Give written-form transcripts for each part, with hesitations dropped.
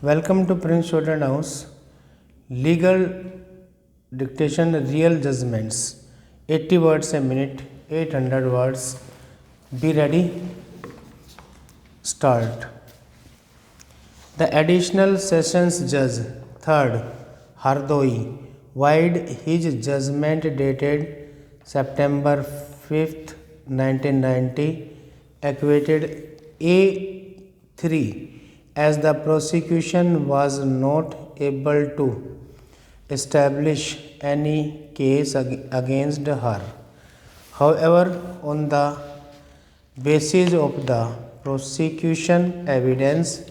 Welcome to Prince Shorten House. Legal dictation, real judgments. 80 words a minute, 800 words. Be ready. Start. The additional sessions judge, 3rd, Hardoi, wide his judgment dated September 5th, 1990, acquitted A3 as the prosecution was not able to establish any case against her. However, on the basis of the prosecution evidence,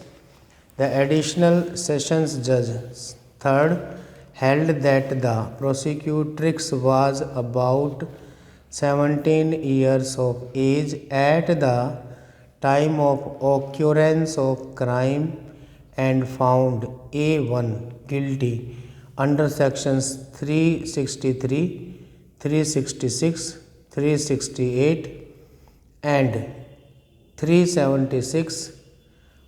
the additional sessions judge, 3rd, held that the prosecutrix was about 17 years of age at the time of occurrence of crime and found A1 guilty under sections 363, 366, 368 and 376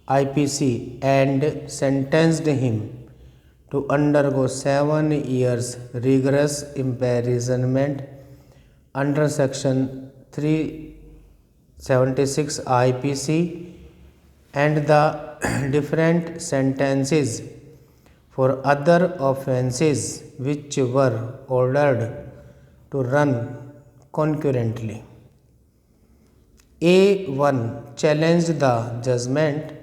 IPC and sentenced him to undergo 7 years rigorous imprisonment under section 376 IPC and the different sentences for other offences which were ordered to run concurrently. A1 challenged the judgment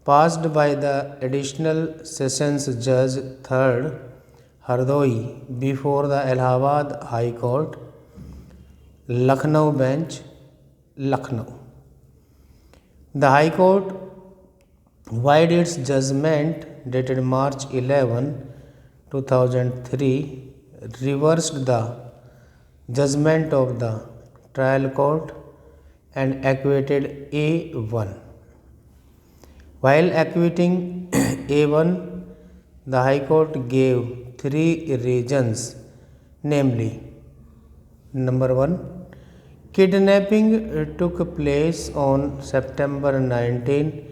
passed by the additional sessions judge, 3rd, Hardoi, before the Allahabad High Court, Lucknow bench, Lucknow. The High Court, wide its judgment dated March 11, 2003, reversed the judgment of the trial court and acquitted A1. While acquitting A1, the High Court gave 3 reasons, namely, number 1, kidnapping took place on September 19,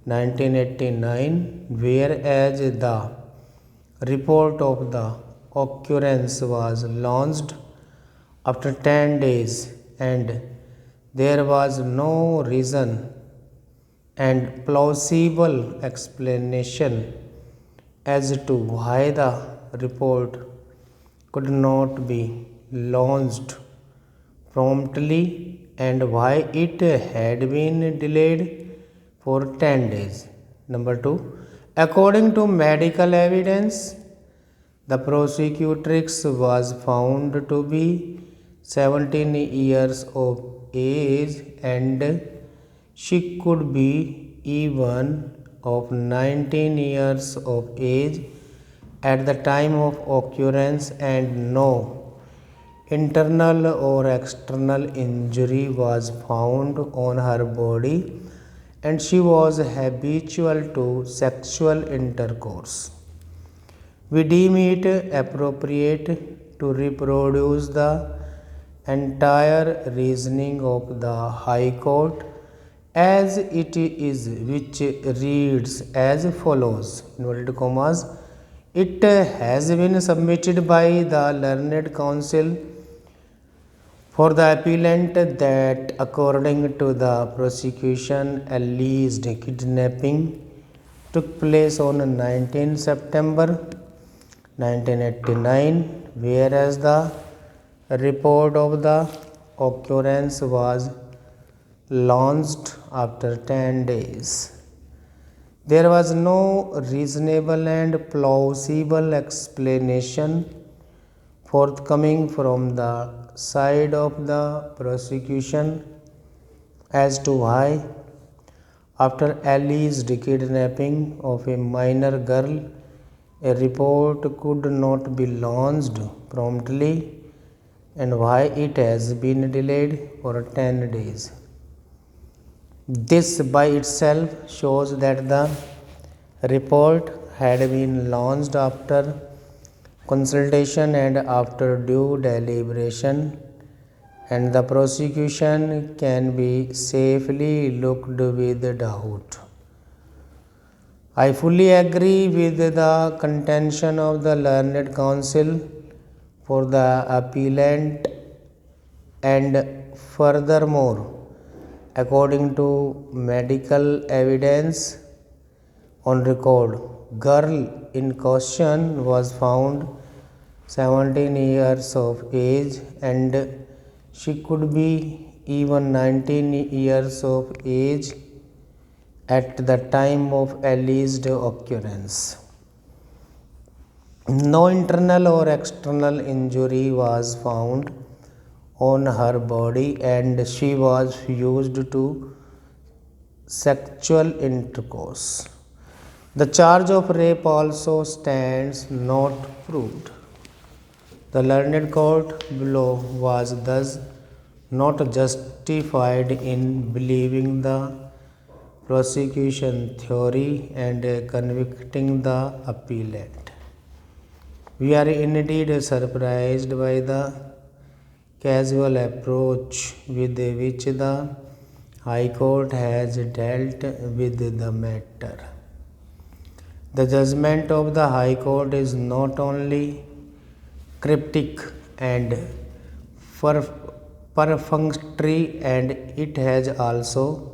1989, whereas the report of the occurrence was launched after 10 days and there was no reason and plausible explanation as to why the report could not be launched promptly and why it had been delayed for 10 days. Number 2, according to medical evidence, the prosecutrix was found to be 17 years of age and she could be even of 19 years of age at the time of occurrence and no internal or external injury was found on her body and she was habitual to sexual intercourse. We deem it appropriate to reproduce the entire reasoning of the High Court as it is, which reads as follows, inverted commas, it has been submitted by the learned counsel for the appellant that according to the prosecution, alleged kidnapping took place on 19 September 1989, whereas the report of the occurrence was launched after 10 days. There was no reasonable and plausible explanation forthcoming from the side of the prosecution as to why, after alleged kidnapping of a minor girl, a report could not be launched promptly and why it has been delayed for 10 days. This by itself shows that the report had been launched after consultation and after due deliberation, and the prosecution can be safely looked with doubt. I fully agree with the contention of the learned counsel for the appellant, and furthermore, according to medical evidence on record, girl in question was found 17 years of age, and she could be even 19 years of age at the time of alleged occurrence. No internal or external injury was found on her body, and she was used to sexual intercourse. The charge of rape also stands not proved. The learned court below was thus not justified in believing the prosecution theory and convicting the appellant. We are indeed surprised by the casual approach with which the High Court has dealt with the matter. The judgment of the High Court is not only cryptic and perfunctory, and it has also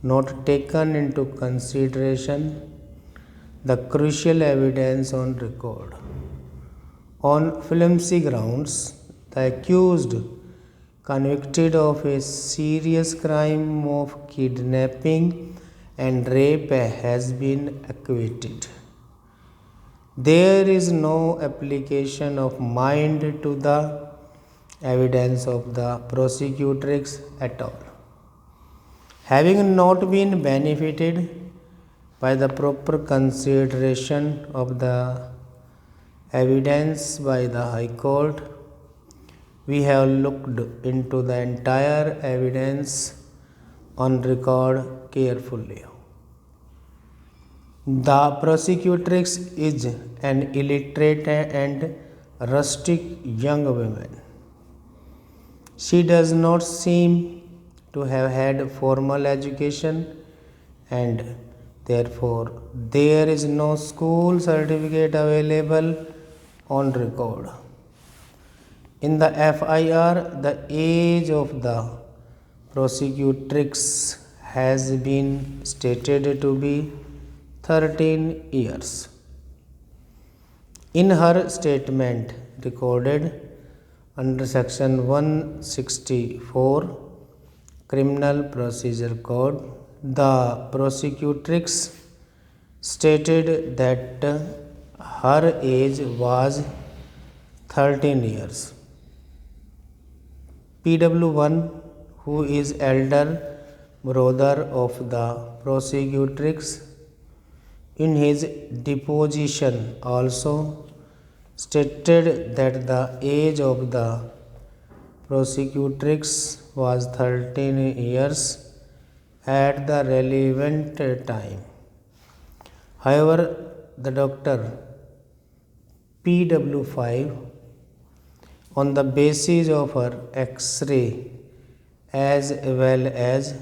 not taken into consideration the crucial evidence on record. On flimsy grounds, the accused, convicted of a serious crime of kidnapping and rape, has been acquitted. There is no application of mind to the evidence of the prosecutrix at all. Having not been benefited by the proper consideration of the evidence by the High Court, we have looked into the entire evidence on record carefully. The prosecutrix is an illiterate and rustic young woman. She does not seem to have had formal education, and therefore there is no school certificate available on record. In the FIR, the age of the prosecutrix has been stated to be 13 years. In her statement recorded under section 164 Criminal Procedure Code, the prosecutrix stated that her age was 13 years. PW1, who is elder brother of the prosecutrix, in his deposition also stated that the age of the prosecutrix was 13 years at the relevant time. However, the doctor PW5, on the basis of her X-ray as well as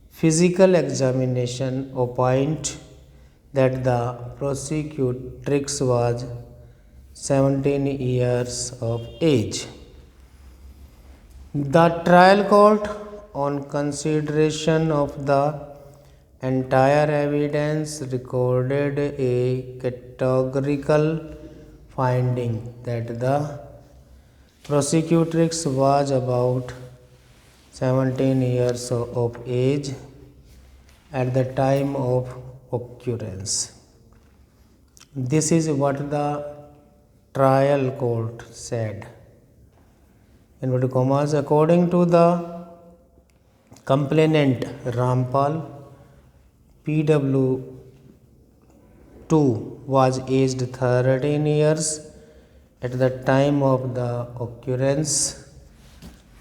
physical examination, opined that the prosecutrix was 17 years of age. The trial court, on consideration of the entire evidence, recorded a categorical finding that the prosecutrix was about 17 years of age at the time of occurrence. This is what the trial court said. Inverted commas, according to the complainant Rampal, PW2 was aged 13 years at the time of the occurrence,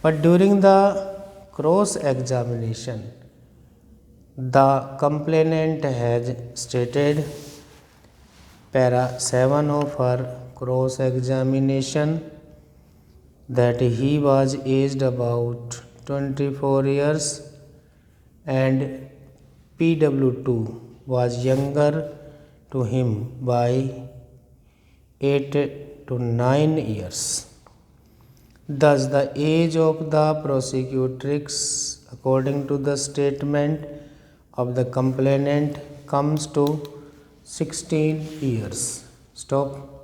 but during the cross-examination, the complainant has stated, para 7 of her cross-examination, that he was aged about 24 years, and PW2 was younger to him by 8 to 9 years. Thus, the age of the prosecutrix, according to the statement of the complainant, comes to 16 years. Stop.